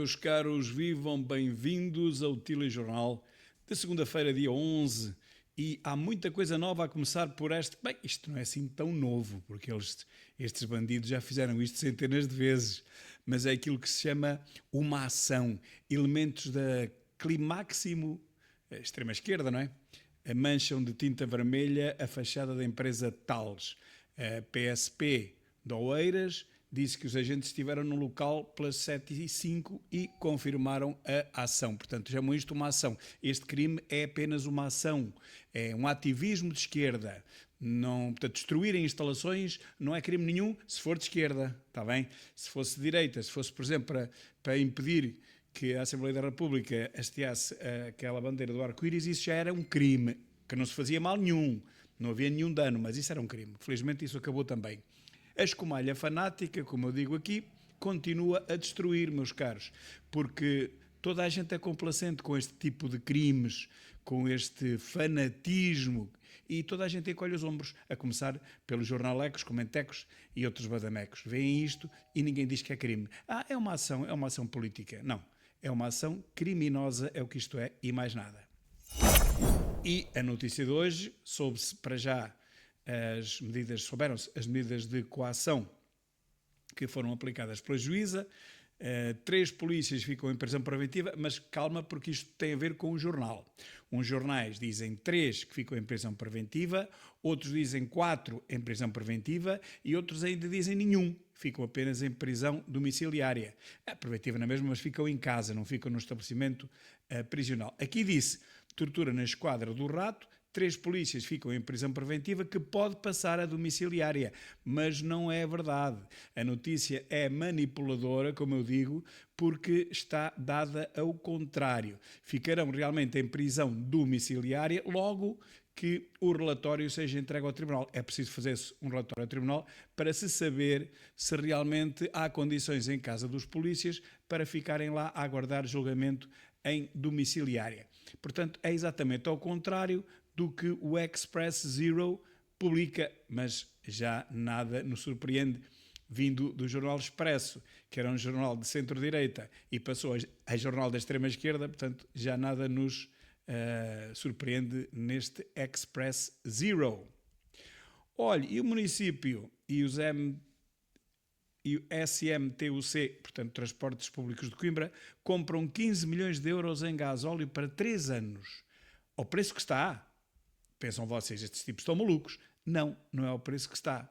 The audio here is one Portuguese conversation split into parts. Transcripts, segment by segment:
meus caros, vivam bem-vindos ao Telejornal de segunda-feira, dia 11. E há muita coisa nova a começar por este... Bem, isto não é assim tão novo, porque estes bandidos já fizeram isto centenas de vezes. Mas é aquilo que se chama uma ação. Elementos da Climáximo, extrema-esquerda, não é? Mancham de tinta vermelha a fachada da empresa Tales. A PSP de Oeiras disse que os agentes estiveram no local pelas 7h05 e confirmaram a ação. Portanto, chamam isto uma ação. Este crime é apenas uma ação. É um ativismo de esquerda. Não, portanto, destruir instalações não é crime nenhum se for de esquerda. Está bem? Se fosse de direita, se fosse, por exemplo, para impedir que a Assembleia da República hasteasse aquela bandeira do arco-íris, isso já era um crime, que não se fazia mal nenhum. Não havia nenhum dano, mas isso era um crime. Felizmente isso acabou também. A escumalha fanática, como eu digo aqui, continua a destruir, meus caros, porque toda a gente é complacente com este tipo de crimes, com este fanatismo, e toda a gente encolhe os ombros, a começar pelos jornalecos, comentecos e outros badamecos. Veem isto e ninguém diz que é crime. É uma ação política. Não, é uma ação criminosa, é o que isto é, e mais nada. E a notícia de hoje, soube-se para já souberam-se as medidas de coação que foram aplicadas pela juíza. 3 polícias ficam em prisão preventiva, mas calma, porque isto tem a ver com o jornal. Uns jornais dizem 3 que ficam em prisão preventiva, outros dizem 4 em prisão preventiva e outros ainda dizem nenhum, ficam apenas em prisão domiciliária. Preventiva na mesma, mas ficam em casa, não ficam no estabelecimento prisional. Aqui disse tortura na esquadra do Rato. 3 polícias ficam em prisão preventiva que pode passar a domiciliária, mas não é verdade. A notícia é manipuladora, como eu digo, porque está dada ao contrário. Ficarão realmente em prisão domiciliária logo que o relatório seja entregue ao Tribunal. É preciso fazer-se um relatório ao Tribunal para se saber se realmente há condições em casa dos polícias para ficarem lá a aguardar julgamento em domiciliária. Portanto, é exatamente ao contrário do que o Express Zero publica, mas já nada nos surpreende, vindo do Jornal Expresso, que era um jornal de centro-direita e passou a jornal da extrema-esquerda, portanto já nada nos surpreende neste Express Zero. Olha, e o município e o SMTUC, portanto Transportes Públicos de Coimbra, compram 15 milhões de euros em gasóleo para 3 anos. Ao preço que está. Pensam vocês, estes tipos estão malucos. Não, não é o preço que está.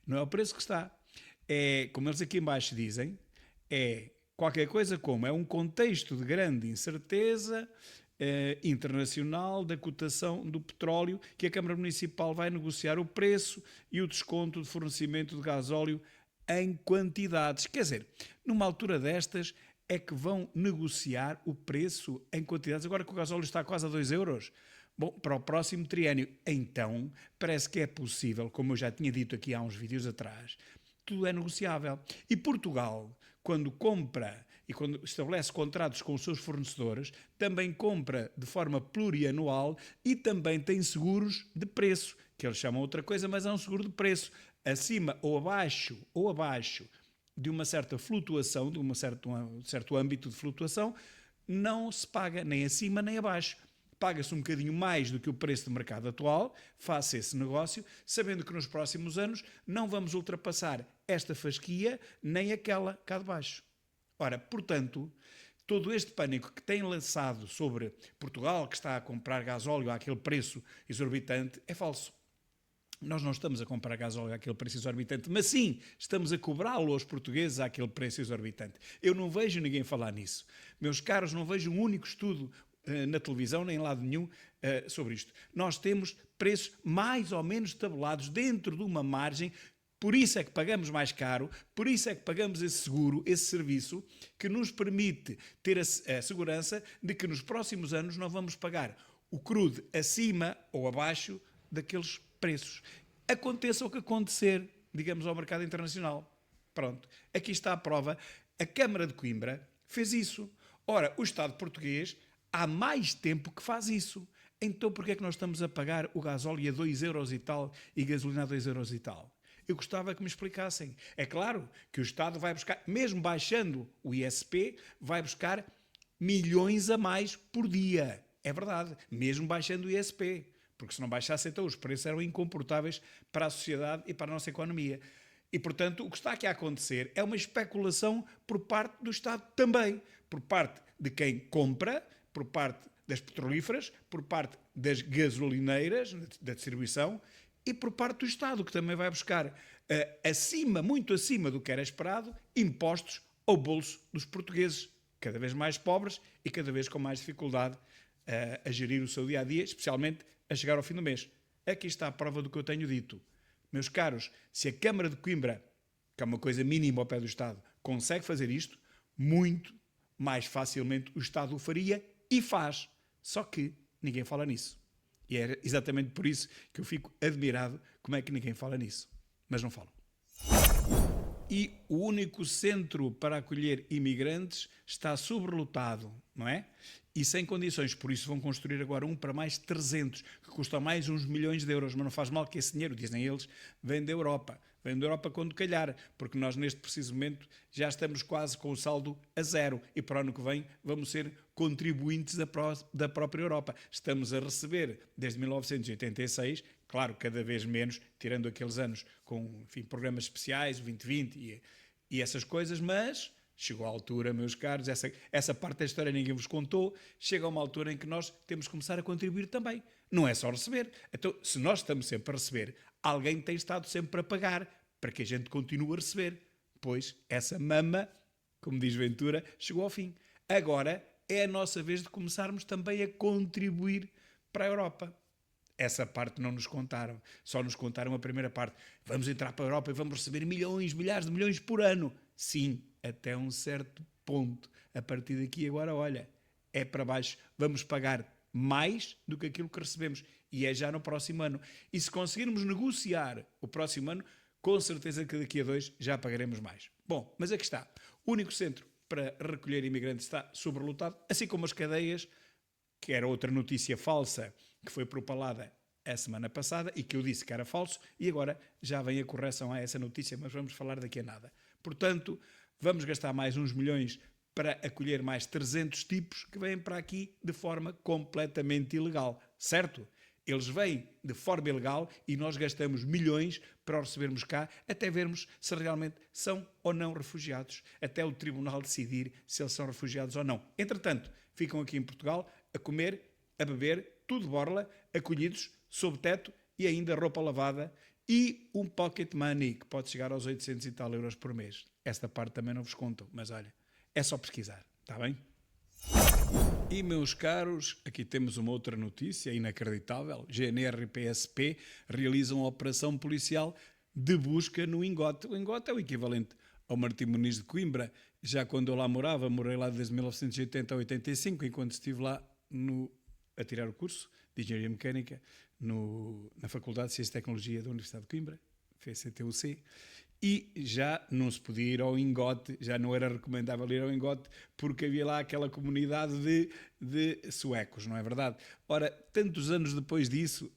Não é o preço que está. É, como eles aqui em baixo dizem, é qualquer coisa como, é um contexto de grande incerteza internacional da cotação do petróleo, que a Câmara Municipal vai negociar o preço e o desconto de fornecimento de gasóleo em quantidades. Quer dizer, numa altura destas é que vão negociar o preço em quantidades. Agora que o gasóleo está quase a 2 euros, bom, para o próximo triênio, então, parece que é possível, como eu já tinha dito aqui há uns vídeos atrás, tudo é negociável. E Portugal, quando compra e quando estabelece contratos com os seus fornecedores, também compra de forma plurianual e também tem seguros de preço, que eles chamam outra coisa, mas é um seguro de preço. Acima ou abaixo de uma certa flutuação, de um certo âmbito de flutuação, não se paga nem acima nem abaixo. Paga-se um bocadinho mais do que o preço de mercado atual, faça esse negócio, sabendo que nos próximos anos não vamos ultrapassar esta fasquia nem aquela cá de baixo. Ora, portanto, todo este pânico que tem lançado sobre Portugal, que está a comprar gasóleo àquele preço exorbitante, é falso. Nós não estamos a comprar gasóleo àquele preço exorbitante, mas sim, estamos a cobrá-lo aos portugueses àquele preço exorbitante. Eu não vejo ninguém falar nisso. Meus caros, não vejo um único estudo na televisão, nem em lado nenhum, sobre isto. Nós temos preços mais ou menos tabelados dentro de uma margem, por isso é que pagamos mais caro, por isso é que pagamos esse seguro, esse serviço, que nos permite ter a segurança de que nos próximos anos não vamos pagar o crudo acima ou abaixo daqueles preços. Aconteça o que acontecer, digamos, ao mercado internacional. Pronto, aqui está a prova. A Câmara de Coimbra fez isso. Ora, o Estado português há mais tempo que faz isso. Então porquê é que nós estamos a pagar o gasóleo a 2 euros e tal e gasolina a 2 euros e tal? Eu gostava que me explicassem. É claro que o Estado vai buscar, mesmo baixando o ISP, vai buscar milhões a mais por dia. É verdade, mesmo baixando o ISP. Porque se não baixasse, então os preços eram incomportáveis para a sociedade e para a nossa economia. E, portanto, o que está aqui a acontecer é uma especulação por parte do Estado também. Por parte de quem compra, por parte das petrolíferas, por parte das gasolineiras, da distribuição, e por parte do Estado, que também vai buscar, muito acima do que era esperado, impostos ao bolso dos portugueses, cada vez mais pobres e cada vez com mais dificuldade a gerir o seu dia-a-dia, especialmente a chegar ao fim do mês. Aqui está a prova do que eu tenho dito. Meus caros, se a Câmara de Coimbra, que é uma coisa mínima ao pé do Estado, consegue fazer isto, muito mais facilmente o Estado o faria e faz. Só que ninguém fala nisso. E é exatamente por isso que eu fico admirado como é que ninguém fala nisso. Mas não falam. E o único centro para acolher imigrantes está sobrelotado, não é? E sem condições, por isso vão construir agora um para mais 300, que custa mais uns milhões de euros, mas não faz mal que esse dinheiro, dizem eles, vem da Europa. Vem da Europa quando calhar, porque nós neste preciso momento já estamos quase com o saldo a zero e para o ano que vem vamos ser contribuintes da própria Europa. Estamos a receber desde 1986, claro, cada vez menos, tirando aqueles anos com, enfim, programas especiais, o 2020 e essas coisas, mas chegou a altura, meus caros, essa parte da história ninguém vos contou, chega a uma altura em que nós temos que começar a contribuir também. Não é só receber. Então, se nós estamos sempre a receber, alguém tem estado sempre a pagar para que a gente continue a receber. Pois essa mama, como diz Ventura, chegou ao fim. Agora é a nossa vez de começarmos também a contribuir para a Europa. Essa parte não nos contaram. Só nos contaram a primeira parte. Vamos entrar para a Europa e vamos receber milhões, milhares de milhões por ano. Sim, até um certo ponto. A partir daqui agora, olha, é para baixo. Vamos pagar mais do que aquilo que recebemos. E é já no próximo ano. E se conseguirmos negociar o próximo ano, com certeza que daqui a 2 já pagaremos mais. Bom, mas aqui está. O único centro para recolher imigrantes está sobrelotado, assim como as cadeias, que era outra notícia falsa que foi propalada a semana passada e que eu disse que era falso, e agora já vem a correção a essa notícia, mas vamos falar daqui a nada. Portanto, vamos gastar mais uns milhões para acolher mais 300 tipos que vêm para aqui de forma completamente ilegal, certo? Eles vêm de forma ilegal e nós gastamos milhões para os recebermos cá, até vermos se realmente são ou não refugiados, até o tribunal decidir se eles são refugiados ou não. Entretanto, ficam aqui em Portugal a comer, a beber, tudo de borla, acolhidos, sob teto e ainda roupa lavada e um pocket money que pode chegar aos 800 e tal euros por mês. Esta parte também não vos conto, mas olha, é só pesquisar, está bem? E, meus caros, aqui temos uma outra notícia inacreditável. GNR e PSP realizam uma operação policial de busca no Ingote. O Ingote é o equivalente ao Martim Muniz de Coimbra. Já quando eu lá morava, morei lá desde 1980 a 85, enquanto estive lá a tirar o curso de Engenharia Mecânica na Faculdade de Ciência e Tecnologia da Universidade de Coimbra, FCTUC. E já não se podia ir ao Ingote, já não era recomendável ir ao Ingote, porque havia lá aquela comunidade de suecos, não é verdade? Ora, tantos anos depois disso,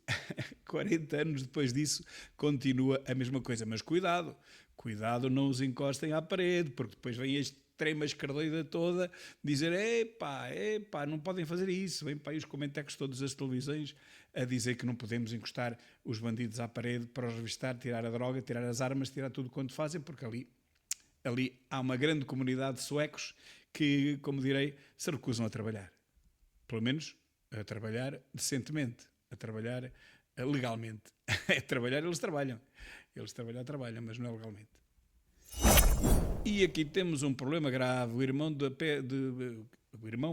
40 anos depois disso, continua a mesma coisa. Mas cuidado, não os encostem à parede, porque depois vem este extrema esquerdoida toda dizer, epá, não podem fazer isso. Vem para aí os comentários todos das televisões a dizer que não podemos encostar os bandidos à parede para os revistar, tirar a droga, tirar as armas, tirar tudo quanto fazem, porque ali há uma grande comunidade de suecos que, como direi, se recusam a trabalhar. Pelo menos a trabalhar decentemente, a trabalhar legalmente. A trabalhar eles trabalham. Eles trabalham, mas não é legalmente. E aqui temos um problema grave. O irmão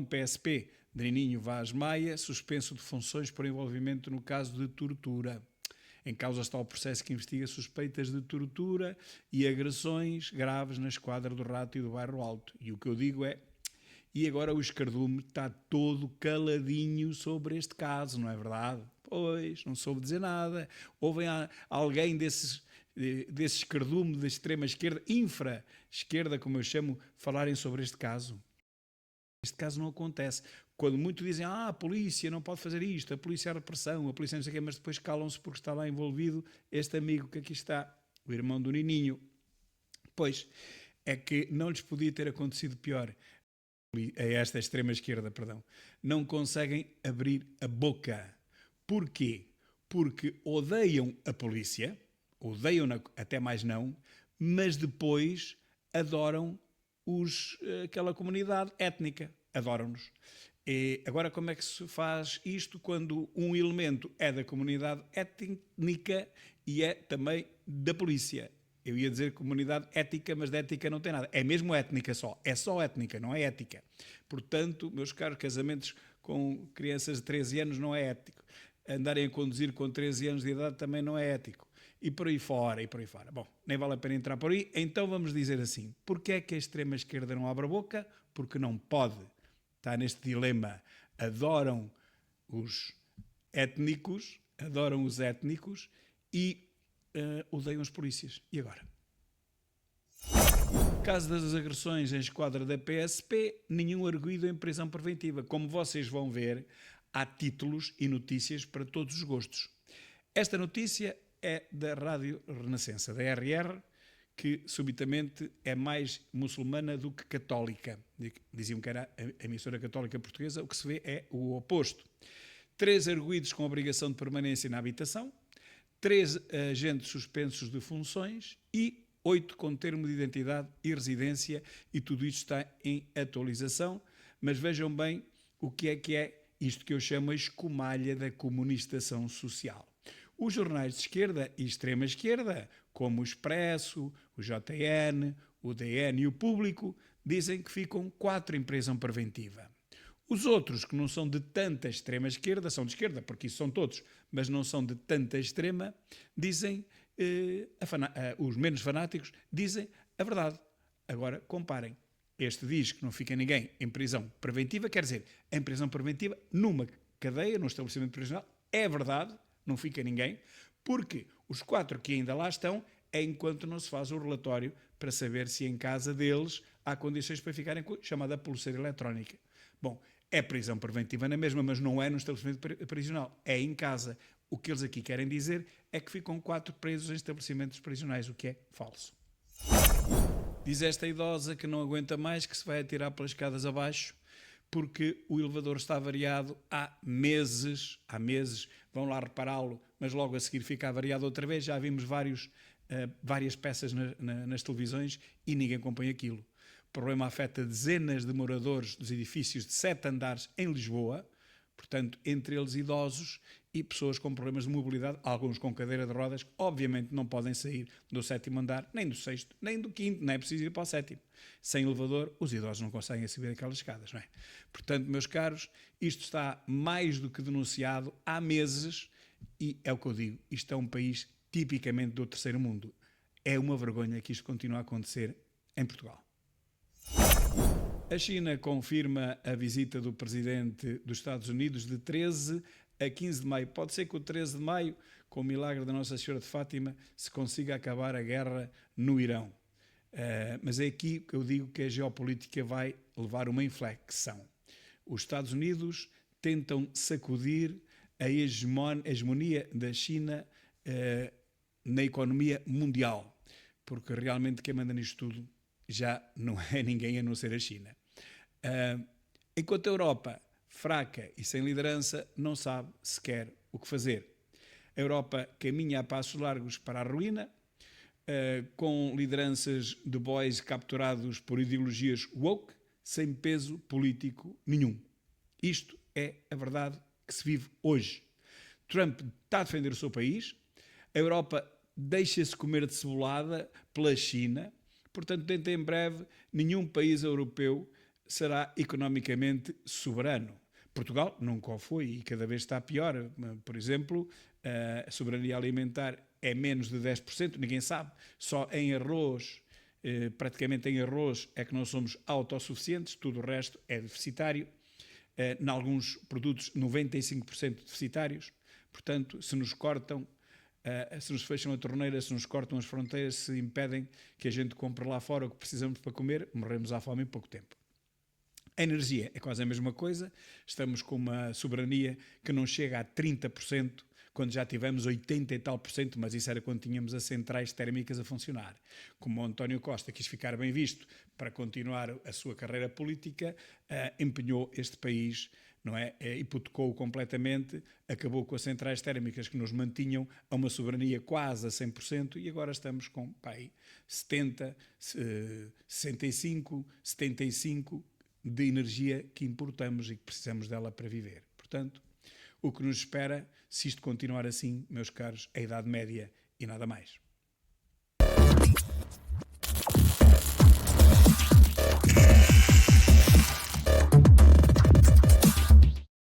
PSP de Nininho Vaz Maia, suspenso de funções por envolvimento no caso de tortura. Em causa está o processo que investiga suspeitas de tortura e agressões graves na Esquadra do Rato e do Bairro Alto. E o que eu digo é, e agora o escardume está todo caladinho sobre este caso, não é verdade? Pois, não soube dizer nada. Houve alguém desse escardume da extrema esquerda, infra-esquerda, como eu chamo, falarem sobre este caso. Este caso não acontece. Quando muitos dizem, a polícia não pode fazer isto, a polícia é repressão, a polícia não sei o quê, mas depois calam-se porque está lá envolvido este amigo que aqui está, o irmão do Nininho. Pois, é que não lhes podia ter acontecido pior a esta extrema-esquerda, perdão. Não conseguem abrir a boca. Porquê? Porque odeiam a polícia, odeiam-na até mais não, mas depois adoram aquela comunidade étnica. Adoram-nos. E agora, como é que se faz isto quando um elemento é da comunidade étnica e é também da polícia? Eu ia dizer comunidade ética, mas de ética não tem nada. É mesmo étnica só. É só étnica, não é ética. Portanto, meus caros, casamentos com crianças de 13 anos não é ético. Andarem a conduzir com 13 anos de idade também não é ético. E por aí fora, e por aí fora. Bom, nem vale a pena entrar por aí. Então vamos dizer assim. Porquê é que a extrema-esquerda não abre a boca? Porque não pode. Está neste dilema. Adoram os étnicos e odeiam os polícias. E agora? Caso das agressões em esquadra da PSP, nenhum arguido em prisão preventiva. Como vocês vão ver, há títulos e notícias para todos os gostos. Esta notícia é da Rádio Renascença, da RR, que subitamente é mais muçulmana do que católica. Diziam que era a emissora católica portuguesa, o que se vê é o oposto. 3 arguidos com obrigação de permanência na habitação, 3 agentes suspensos de funções e 8 com termo de identidade e residência, e tudo isto está em atualização. Mas vejam bem o que é isto que eu chamo a escumalha da comunistação social. Os jornais de esquerda e extrema-esquerda, como o Expresso, o JN, o DN e o Público, dizem que ficam 4 em prisão preventiva. Os outros, que não são de tanta extrema-esquerda, são de esquerda, porque isso são todos, mas não são de tanta extrema, dizem, os menos fanáticos, dizem a verdade. Agora, comparem. Este diz que não fica ninguém em prisão preventiva, quer dizer, em prisão preventiva, numa cadeia, num estabelecimento prisional, é verdade, não fica ninguém, porque os 4 que ainda lá estão é enquanto não se faz o relatório para saber se em casa deles há condições para ficarem com a chamada pulseira eletrónica. Bom, é prisão preventiva na mesma, mas não é no estabelecimento prisional, é em casa. O que eles aqui querem dizer é que ficam 4 presos em estabelecimentos prisionais, o que é falso. Diz esta idosa que não aguenta mais, que se vai atirar pelas escadas abaixo, porque o elevador está avariado há meses, vão lá repará-lo, mas logo a seguir fica avariado outra vez. Já vimos várias peças nas televisões e ninguém compõe aquilo. O problema afeta dezenas de moradores dos edifícios de 7 andares em Lisboa, portanto, entre eles idosos e pessoas com problemas de mobilidade, alguns com cadeira de rodas, que obviamente não podem sair do 7º andar, nem do 6º, nem do 5º, não é preciso ir para o 7º. Sem elevador, os idosos não conseguem subir aquelas escadas, não é? Portanto, meus caros, isto está mais do que denunciado há meses e é o que eu digo, isto é um país tipicamente do terceiro mundo. É uma vergonha que isto continue a acontecer em Portugal. A China confirma a visita do presidente dos Estados Unidos de 13 a 15 de maio. Pode ser que o 13 de maio, com o milagre da Nossa Senhora de Fátima, se consiga acabar a guerra no Irão. Mas é aqui que eu digo que a geopolítica vai levar uma inflexão. Os Estados Unidos tentam sacudir a hegemonia da China na economia mundial, porque realmente quem manda nisto tudo já não é ninguém a não ser a China. Enquanto a Europa, fraca e sem liderança, não sabe sequer o que fazer. A Europa caminha a passos largos para a ruína, com lideranças de boys capturados por ideologias woke, sem peso político nenhum. Isto é a verdade que se vive hoje. Trump está a defender o seu país, a Europa deixa-se comer de cebolada pela China, portanto, dentro em breve, nenhum país europeu será economicamente soberano. Portugal nunca o foi e cada vez está pior. Por exemplo, a soberania alimentar é menos de 10%, ninguém sabe. Só em arroz, praticamente em arroz, é que não somos autossuficientes, tudo o resto é deficitário. Em alguns produtos, 95% deficitários. Portanto, se nos cortam, se nos fecham a torneira, se nos cortam as fronteiras, se impedem que a gente compre lá fora o que precisamos para comer, morremos à fome em pouco tempo. A energia é quase a mesma coisa, estamos com uma soberania que não chega a 30%, quando já tivemos 80 e tal por cento, mas isso era quando tínhamos as centrais térmicas a funcionar. Como o António Costa quis ficar bem visto para continuar a sua carreira política, empenhou este país, não é? Hipotecou-o completamente, acabou com as centrais térmicas que nos mantinham a uma soberania quase a 100% e agora estamos com 70, 65, 75% de energia que importamos e que precisamos dela para viver. Portanto, o que nos espera, se isto continuar assim, meus caros, é a Idade Média e nada mais.